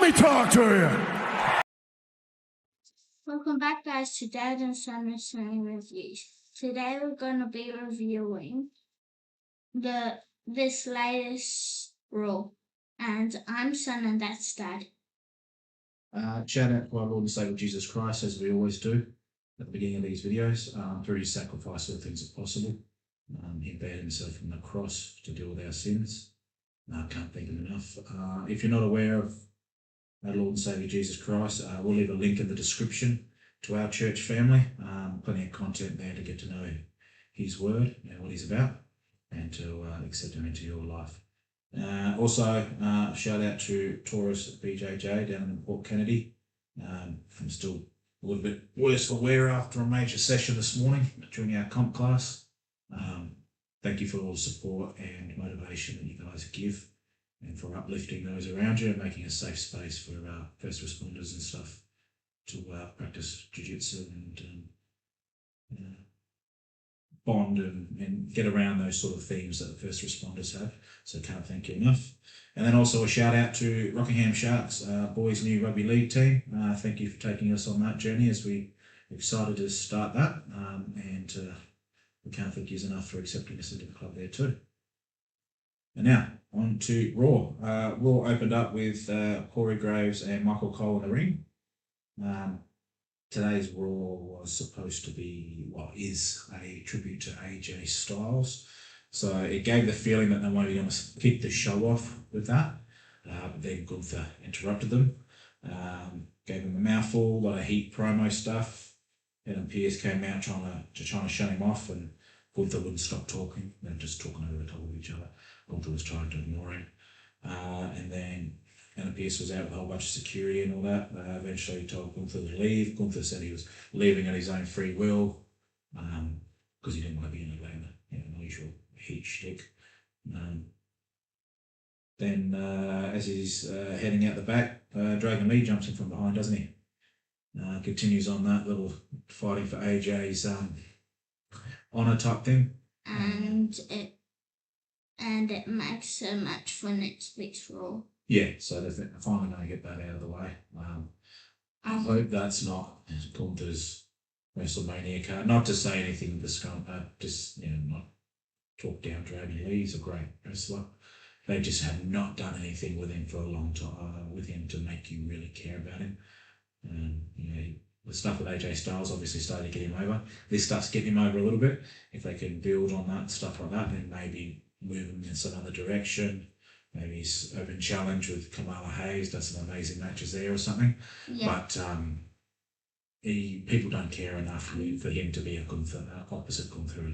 me talk to you. Welcome back, guys, to Dad and Son Wrestling Reviews. Today we're going to be reviewing this latest Raw. And I'm Son and that's Dad. Shout out to our Lord and Savior Jesus Christ, as we always do at the beginning of these videos. Through his sacrifice, all things are possible. He bared himself on the cross to deal with our sins. I can't thank him enough. If you're not aware of our Lord and Savior Jesus Christ, we'll leave a link in the description to our church family. Plenty of content there to get to know his word and what he's about, and to accept him into your life. Also, shout out to Taurus BJJ down in Port Kennedy. I'm still a little bit worse for wear after a major session this morning during our comp class. Thank you for all the support and motivation that you guys give, and for uplifting those around you and making a safe space for first responders and stuff to practice jiu-jitsu and bond and get around those sort of themes that the first responders have. So can't thank you enough. And then also a shout out to Rockingham Sharks, boys' new rugby league team. Thank you for taking us on that journey as we excited to start that. And we can't thank you enough for accepting us into the club there too. And now on to Raw. Raw opened up with Corey Graves and Michael Cole in the ring. Today's Raw was supposed to be, is a tribute to AJ Styles. So it gave the feeling that they were going to kick the show off with that. But then Gunther interrupted them, gave them a mouthful, a lot of heat promo stuff. Adam Pearce came out trying to shut him off, and Gunther wouldn't stop talking. They were just talking over the top of each other. Gunther was trying to ignore him. And then Adam Pearce was out with a whole bunch of security and all that. Eventually he told Gunther to leave. Gunther said he was leaving at his own free will because he didn't want to be in Atlanta. An usual heat shtick. Then as he's heading out the back, Dragon Lee jumps in from behind, doesn't he? Continues on that little fighting for AJ's honour type thing. And it makes a match for next week's Raw. Yeah, so they're finally going to get that out of the way. I hope that's not Gunther's WrestleMania card. Not to say anything just not talk down Dragon Lee. He's a great wrestler. They just have not done anything with him for a long time, with him to make you really care about him. The stuff with AJ Styles obviously started to get him over. This stuff's getting him over a little bit. If they can build on that stuff like that, then maybe move him in some other direction. Maybe he's open challenge with Kamala Hayes, does some amazing matches there or something. Yeah. But people don't care enough for him to be a opposite Gunther.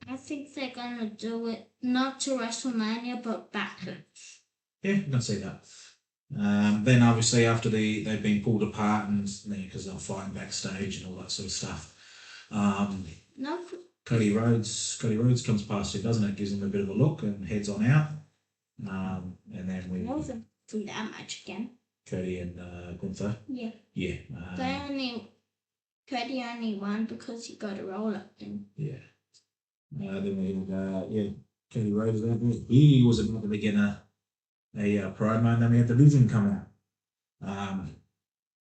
I think they're going to do it not to WrestleMania, but Backlash. Yeah, I can see that. Then obviously after they've been pulled apart and because they're fighting backstage and all that sort of stuff. Cody Rhodes comes past him, doesn't it? Gives him a bit of a look and heads on out. And then we wasn't through that match again. Cody and Gunther. Yeah. Yeah. Cody only won because he got a roll up thing. Yeah. Then we had Cody Rhodes there. He was about to begin a promo, and then we had the Vision come out.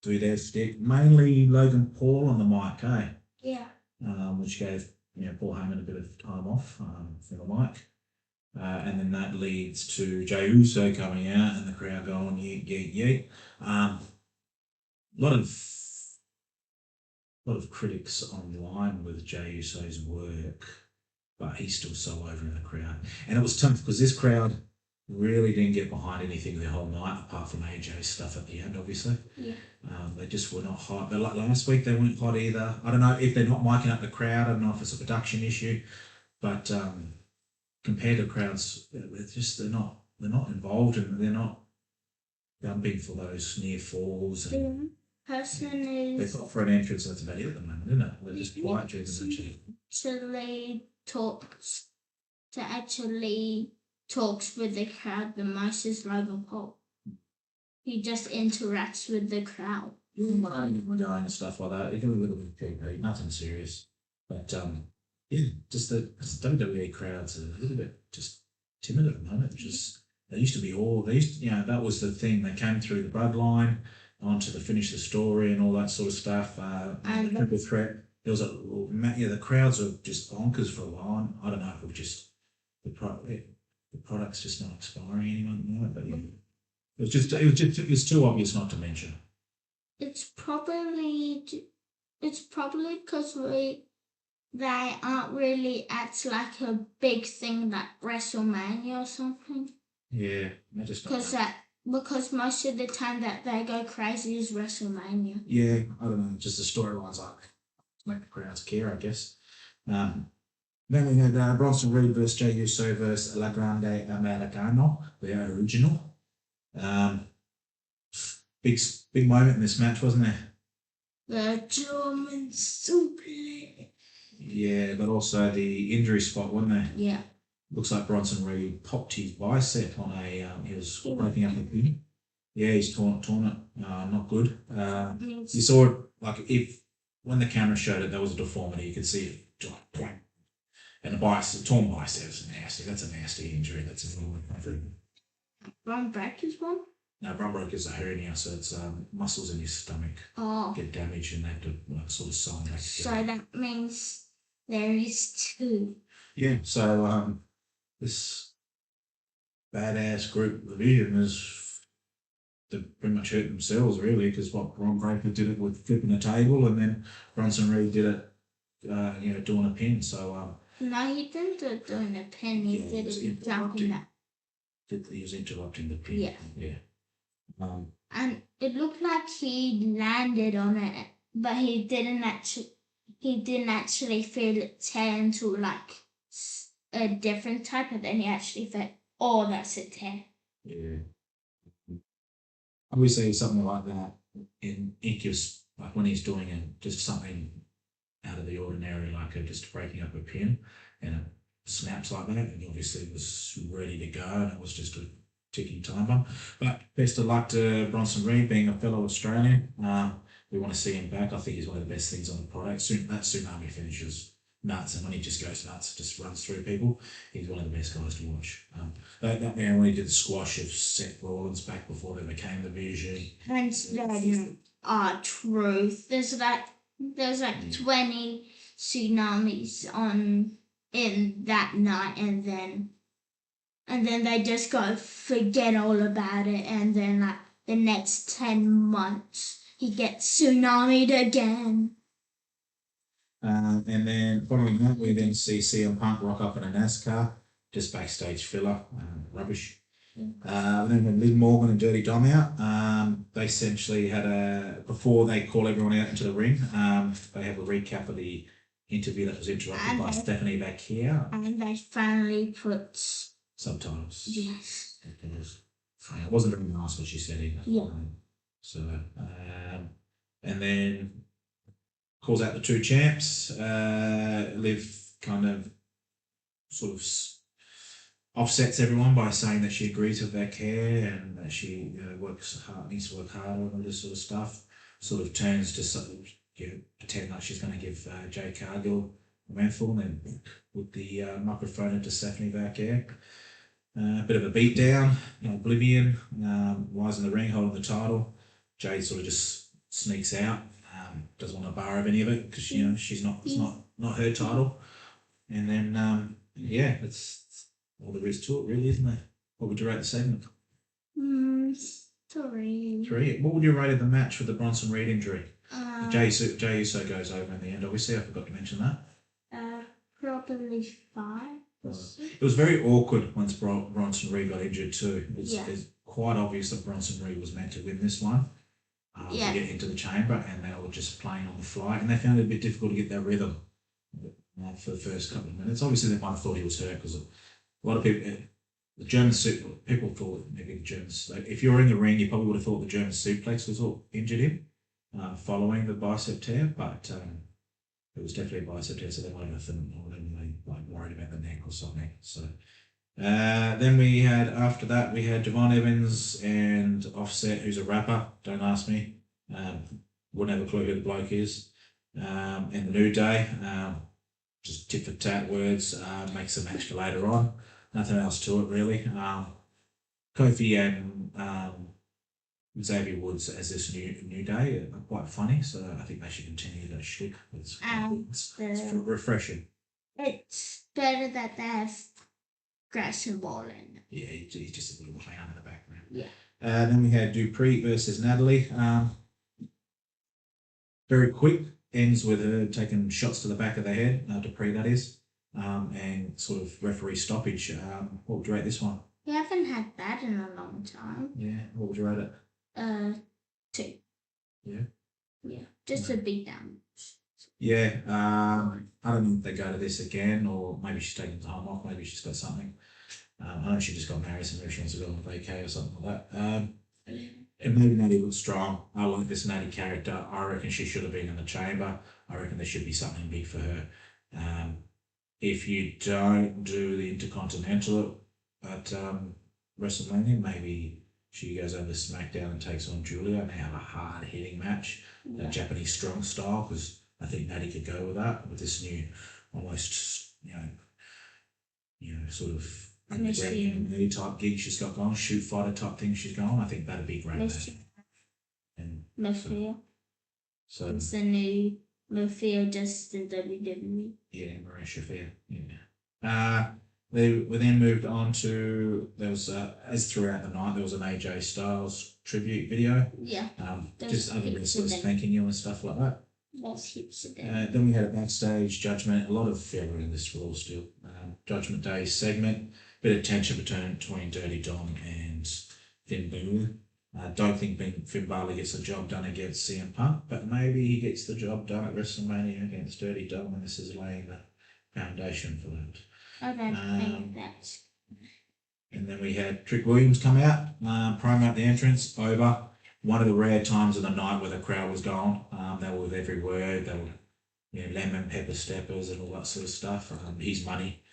Do their stick. Mainly Logan Paul on the mic, eh? Yeah. Which gave Paul Heyman a bit of time off from the mic. And then that leads to Jey Uso coming out and the crowd going, yeet, yeet, yeet. A lot of critics online with Jey Uso's work, but he's still so over in the crowd. And it was tough because this crowd really didn't get behind anything the whole night apart from AJ's stuff at the end, obviously. Yeah. They just were not hot. But like last week, they weren't hot either. I don't know if they're not miking up the crowd. I don't know if it's a production issue, but compared to crowds, they're not involved and they're not jumping for those near falls. And they thought for an entrance, that's about it at the moment, isn't it? They're just quiet during the match. Actually talks with the crowd the most is Logan Paul. He just interacts with the crowd. And stuff like that. It can be a little bit creepy, nothing serious. But just the WWE crowds are a little bit just timid at the moment, which is they used to be all, that was the thing. They came through the bloodline onto the finish the story and all that sort of stuff. And the triple threat. There was the crowds were just bonkers for a while. I don't know if it was just the product's just not expiring anymore, but yeah. It was too obvious not to mention. It's probably because they aren't really at like a big thing like WrestleMania or something. Yeah, they just because most of the time that they go crazy is WrestleMania. Yeah, I don't know. Just the storylines make the crowds care, I guess. Then we had Bronson Reed versus Jey Uso versus La Grande Americano, the original. Big moment in this match, wasn't there? The German suplex. Yeah, but also the injury spot, wasn't there? Yeah. Looks like Bronson Reed popped his bicep on he was breaking up a pin. Yeah, he's torn it. Not good. You saw it, like, when the camera showed it, there was a deformity. You could see it, and the torn bicep is nasty. That's a nasty injury. That's a Bron Break is one? No, Bron Break is a hernia, so it's muscles in your stomach get damaged and they have to sort of sew them back together. So that means there is two. Yeah, so this badass group division is they pretty much hurt themselves really, because Bron Breakker did it with flipping a table, and then Bronson Reed did it, doing a pin. So no, he didn't do it doing a pin. He did it jumping that. He was interrupting the pin. Yeah. And it looked like he landed on it, but he didn't actually feel it tear into like a different type, and then he actually felt, oh, that's a tear. Yeah. Obviously, something like that in Incubus, like when he's doing just something out of the ordinary, like just breaking up a pin, and it snaps like that, and obviously it was ready to go, and it was just a ticking time bomb. But best of luck to Bronson Reed, being a fellow Australian. We want to see him back. I think he's one of the best things on the product. That tsunami finishes nuts, and when he just goes nuts, just runs through people, he's one of the best guys to watch. That man, when he did the squash of Seth Rollins back before they became the VG. And that are truth. There's like 20 tsunamis in that night, and then they just go forget all about it, and then like the next 10 months he gets tsunamied again. And then following that, we then see CM Punk rock up in a NASCAR, just backstage filler, rubbish. Then when Liv Morgan and Dirty Dom out, they essentially had before they call everyone out into the ring, they have a recap of the interview that was interrupted by Stephanie back here. And they finally put subtitles. Yes. It wasn't very nice what she said either. Yeah. And then calls out the two champs. Liv kind of sort of offsets everyone by saying that she agrees with their care and that she needs to work harder and all this sort of stuff. Sort of turns to pretend like she's going to give Jay Cargill a mouthful, and then with the microphone into Stephanie back here. Bit of a beatdown, Oblivion lies in the ring holding the title. Jade sort of just sneaks out, doesn't want to borrow of any of it because she's not her title. And then that's all there is to it, really, isn't there? What would you rate the segment? 3. 3. What would you rate the match with the Bronson Reed injury? Jey Uso goes over in the end. Obviously, I forgot to mention that. Probably 5. It was very awkward once Bronson Reed got injured too. It's quite obvious that Bronson Reed was meant to win this one to get into the chamber, and they were just playing on the fly, and they found it a bit difficult to get their rhythm for the first couple of minutes. Obviously, they might have thought he was hurt because a lot of people, the German people thought maybe the Germans. Like, if you were in the ring, you probably would have thought the German suplex was what injured him following the bicep tear, but it was definitely a bicep tear, so they might have been worried about the neck or something. So then after that we had Javon Evans and Offset, who's a rapper. Don't ask me. Wouldn't have a clue who the bloke is. And the New Day, just tit for tat words, makes a match for later on. Nothing else to it really. Kofi and Xavier Woods as this new day are quite funny, so I think they should continue that shtick. It's refreshing. It's better that they have grass and ball in it. Yeah, he's just a little clown in the background. Yeah. Then we had Dupree versus Natalie. Very quick, ends with her taking shots to the back of the head, Dupree that is, and sort of referee stoppage. What would you rate this one? We haven't had that in a long time. Yeah, what would you rate it? 2. Yeah? Yeah, just a beat down. Yeah, I don't know if they go to this again, or maybe she's taking time off, maybe she's got something. I know she just got married, so maybe she wants to go on vacay or something like that. And maybe Natty looks strong. I like this Natty character. I reckon she should have been in the chamber. I reckon there should be something big for her. If you don't do the Intercontinental at WrestleMania, maybe she goes over to SmackDown and takes on Julia and they have a hard-hitting match, Japanese strong style, because I think Natty could go with that, with this new, almost, sort of underground type gig she's got going, shoot fighter type thing she's going. I think that'd be great. And Mafia. So it's the new Mafia just in WWE. Yeah, Maria Shafir. Yeah. We then moved on to, there was, as throughout the night, there was an AJ Styles tribute video. Yeah. Just other wrestlers thanking you and stuff like that. Then we had a backstage judgment, a lot of filler in this Raw still. Judgment Day segment, bit of tension between Dirty Dom and Finn Balor. I don't think Finn Balor gets the job done against CM Punk, but maybe he gets the job done at WrestleMania against Dirty Dom, and this is laying the foundation for that. I don't think that's. And then we had Trick Williams come out, promo at the entrance, over. One of the rare times of the night where the crowd was gone. They were with every word. They were, lemon pepper steppers and all that sort of stuff. His money.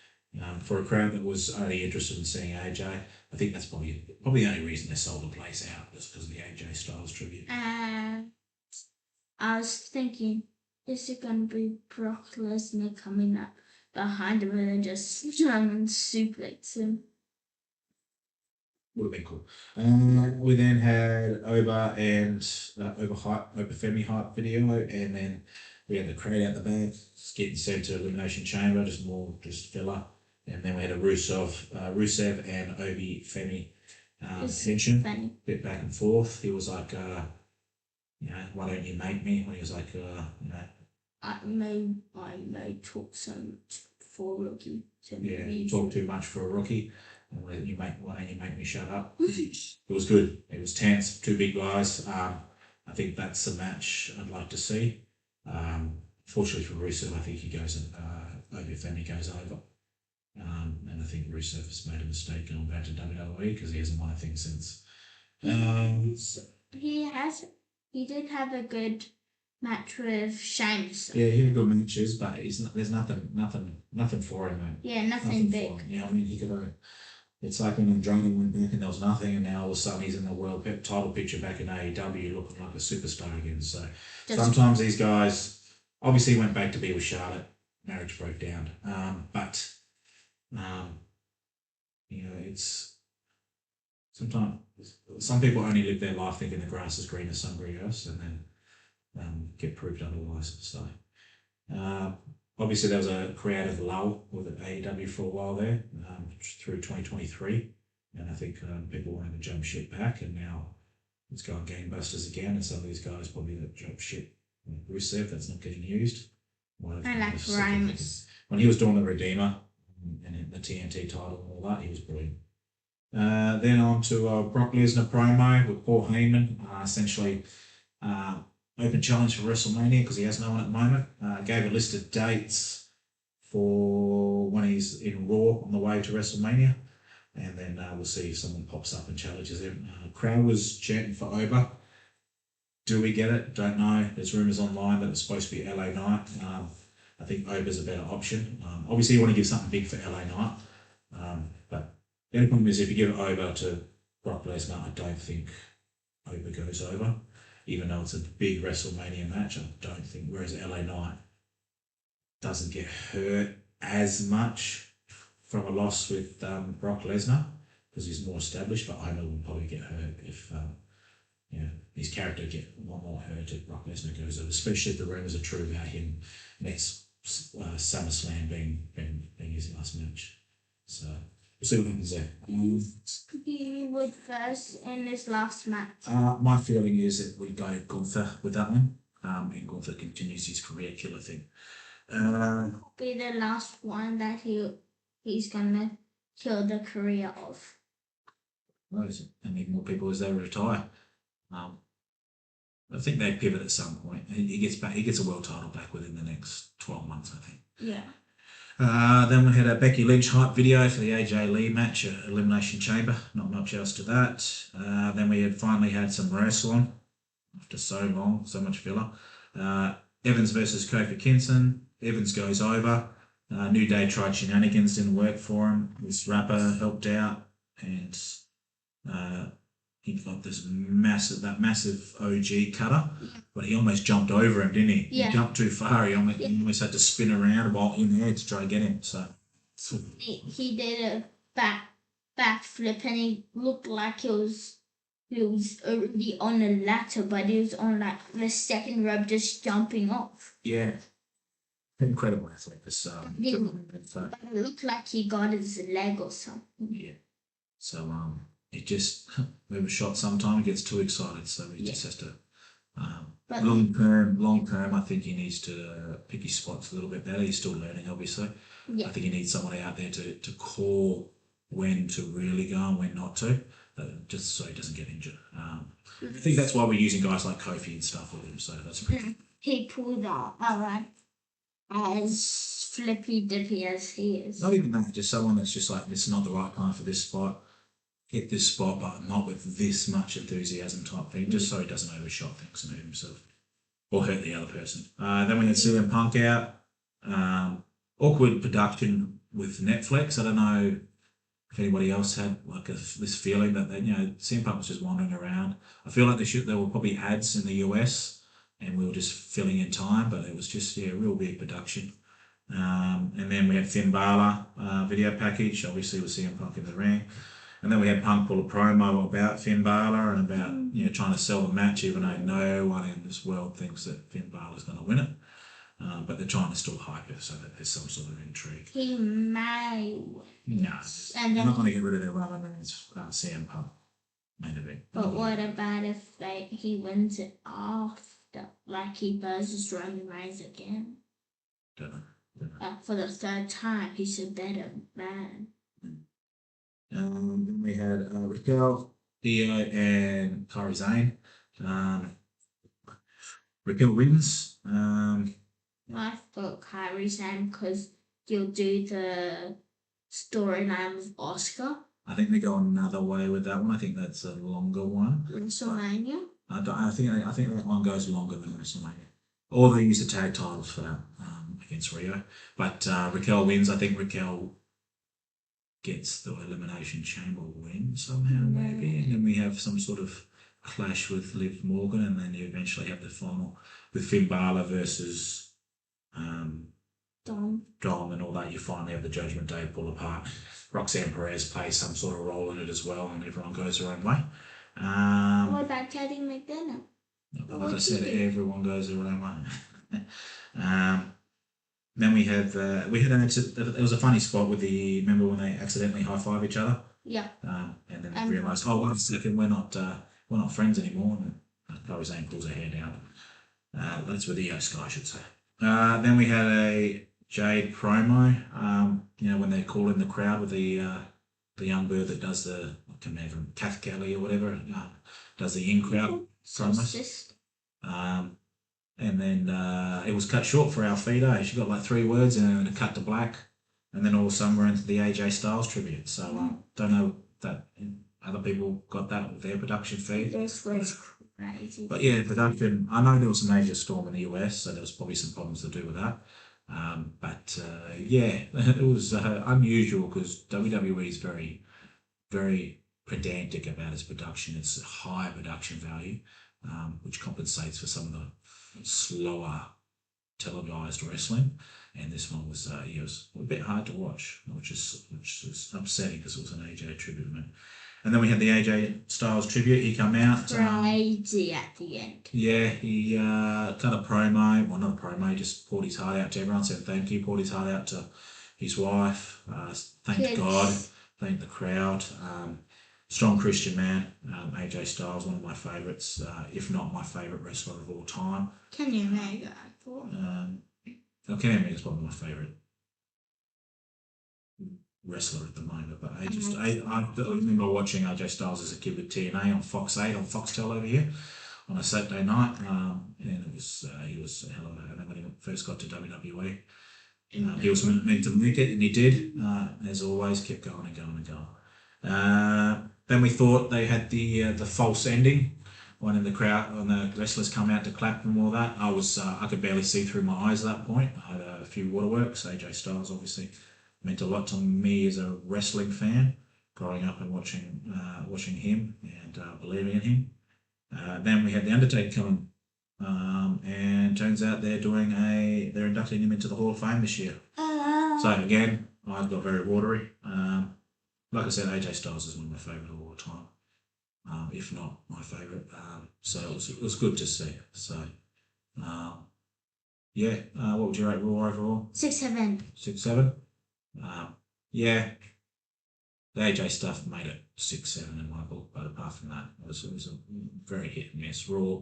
For a crowd that was only interested in seeing AJ, I think that's probably the only reason they sold the place out, just because of the AJ Styles tribute. I was thinking, is it going to be Brock Lesnar coming up behind him and then just suplex him? Would have been cool. We then had Oba and Oba Femi hype video, and then we had the crowd out the back, just getting sent to Elimination Chamber, just filler. And then we had a Rusev and Obi Femi tension, bit back and forth. He was like, why don't you make me? When he was like, I may talk so much for a rookie. You talk too much for a rookie. Why don't you make me shut up? It was good. It was tense. 2 big guys. I think that's the match I'd like to see. Fortunately for Rusev, I think he goes. Obi Femi goes over. And I think Rusev has made a mistake going back to WWE because he hasn't won a thing since. He did have a good match with Sheamus. Yeah, he had good matches, but there's nothing for him. Mate. Yeah, nothing big. Yeah, I mean, he could. It's like when Andrade went back and there was nothing, and now all of a sudden he's in the world title picture back in AEW looking like a superstar again. So sometimes these guys obviously went back to be with Charlotte. Marriage broke down. But it's sometimes some people only live their life thinking the grass is greener somewhere else, and then get proved otherwise. So obviously there was a creative lull with AEW for a while there through 2023, and I think people wanted to jump ship back, and now it's going gangbusters again. And some of these guys probably that jump ship. Rusev, that's not getting used. I like Rhymes. When he was doing the Redeemer and the TNT title and all that, he was brilliant. Then on to Brock Lesnar promo with Paul Heyman, essentially open challenge for WrestleMania because he has no one at the moment. Gave a list of dates for when he's in Raw on the way to WrestleMania, and then we'll see if someone pops up and challenges him. Crowd was chanting for Oba. Do we get it? Don't know. There's rumours online that it's supposed to be LA Knight. I think Oba's a better option. Obviously, you want to give something big for LA Knight, but the only problem is if you give it over to Brock Lesnar, I don't think Oba goes over. Even though it's a big WrestleMania match, I don't think. Whereas LA Knight doesn't get hurt as much from a loss with Brock Lesnar. because he's more established. But Homer will probably get hurt if his character get a lot more hurt if Brock Lesnar goes over, especially if the rumors are true about him next SummerSlam being his last match. So we'll see what happens there. He would first in his last match. My feeling is that we go Gunther with that one, and Gunther continues his career killer thing. Be the last one that he's gonna kill the career of. And even more people as they retire. I think they pivot at some point. He gets back. He gets a world title back within the next 12 months, I think. Yeah. Then we had a Becky Lynch hype video for the AJ Lee match at Elimination Chamber. Not much else to that. Then we had finally had some wrestling after so long, so much filler. Evans versus Kofi Kingston. Evans goes over. New Day tried shenanigans, didn't work for him. This rapper helped out, and he got this massive OG cutter, but he almost jumped over him, didn't he? Yeah. He jumped too far. He almost had to spin around while in the air to try to get him. So he did a backflip, and he looked like he was already on the ladder, but he was on like the second rope, just jumping off. yeah, incredible athlete. This But it looked like he got his leg or something. yeah. So it just with a shot sometime he gets too excited, so he just has to. But Long term, I think he needs to pick his spots a little bit better. He's still learning, obviously. yeah, I think he needs someone out there to call when to really go and when not to, just so he doesn't get injured. I think that's why we're using guys like Kofi and stuff with him. So that's pretty. he pulled out as flippy dippy as he is. Not even that, just someone that's just like, this is not the right time for this spot. Hit this spot, but not with this much enthusiasm type thing, just so he doesn't overshot things and hurt himself or hurt the other person. Then we had CM Punk out. Awkward production with Netflix. I don't know if anybody else had like this feeling that CM Punk was just wandering around. I feel like there were probably ads in the US and we were just filling in time, but it was just real big production. And then we had Finn Balor video package, obviously with CM Punk in the ring. And then we had Punk pull a promo about Finn Balor and about trying to sell the match, even though no one in this world thinks that Finn Balor's going to win it. But they're trying to still hype it so that there's some sort of intrigue. He may. No, And they're then not going to get rid of their rubber names. CM Punk, main event. But what about if he wins it after, like he versus Roman Reigns again? Don't know. For the third time, he's a better man. Then we had Raquel, Dio, and Kairi Sane. Raquel wins. I thought Kairi Sane because you'll do the storyline with Oscar. I think they go another way with that one. I think that's a longer one. WrestleMania. I think that one goes longer than WrestleMania. Or they use the tag titles for that against Rio. But Raquel wins. I think Raquel gets the Elimination Chamber win somehow, maybe. And then we have some sort of clash with Liv Morgan, and then you eventually have the final with Finn Balor versus Dom, and all that. You finally have the Judgment Day pull apart. Roxanne Perez plays some sort of role in it as well, and everyone goes their own way. what about Teddy McDonough? Like I said, everyone goes their own way. Then we had there was a funny spot with remember when they accidentally high five each other? Yeah. And then they realised, oh, wait a second, we're not friends anymore. And Kairi Sane pulls her hair down. That's with the Sky, I should say. Then we had a Jade promo. When they call in the crowd with the young bird that does the Kath Kelly or whatever, does the in crowd promos. And then it was cut short for Alfida. She got like 3 words and it cut to black. And then all of a sudden we're into the AJ Styles tribute. So don't know that other people got that with their production fee. This was crazy. But yeah, production, I know there was a major storm in the US, so there was probably some problems to do with that. It was unusual because WWE is very, very pedantic about its production. It's a high production value, which compensates for some of the slower televised wrestling, and this one was he was a bit hard to watch, which is upsetting because it was an AJ tribute event. And then we had the AJ Styles tribute. He come out. Crazy at the end. Yeah, he cut a promo. Well, not a promo. He just poured his heart out to everyone. Said thank you. Poured his heart out to his wife. Thanked Kids. God. Thanked the crowd. Strong Christian man. AJ Styles, one of my favourites, if not my favourite wrestler of all time. Kenny Omega, I thought. Kenny Omega is probably my favourite wrestler at the moment, but I remember watching AJ Styles as a kid with TNA on Fox 8 on Foxtel over here on a Saturday night, and it was he was a hell of a. And then when he first got to WWE, he was meant to make it, and he did. As always, kept going and going and going. Then we thought they had the false ending. When in the crowd, when the wrestlers come out to clap and all that, I could barely see through my eyes at that point. I had a few waterworks. AJ Styles obviously meant a lot to me as a wrestling fan, growing up and watching him and believing in him. Then we had the Undertaker coming, and turns out they're inducting him into the Hall of Fame this year. So again, I got very watery. Like I said, AJ Styles is one of my favourite of all time, if not my favourite. So it was good to see. So yeah, what would you rate Raw overall? 6-7. 6-7. Yeah, the AJ stuff made it 6-7 in my book, but apart from that, it was a very hit and miss. Raw,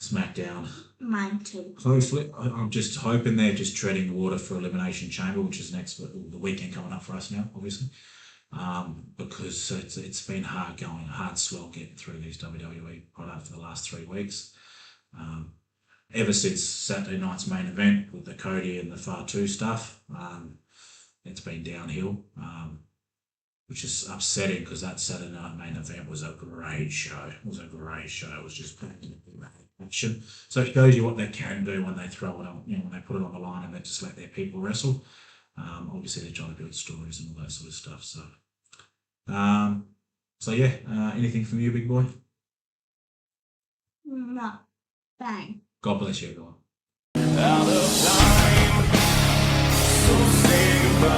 SmackDown. Mine too. Closely, I'm just hoping they're just treading the water for Elimination Chamber, which is the weekend coming up for us now, obviously. Because it's been hard going, hard swell getting through these WWE products for the last 3 weeks. Ever since Saturday night's main event with the Cody and the Far 2 stuff, it's been downhill, which is upsetting because that Saturday night main event was a great show. It was just action. So it shows you what they can do when they throw it on, when they put it on the line and they just let their people wrestle. Obviously they're trying to build stories and all that sort of stuff. So yeah, anything from you, big boy? No. Bang. God bless you, everyone. Out of time, so say goodbye.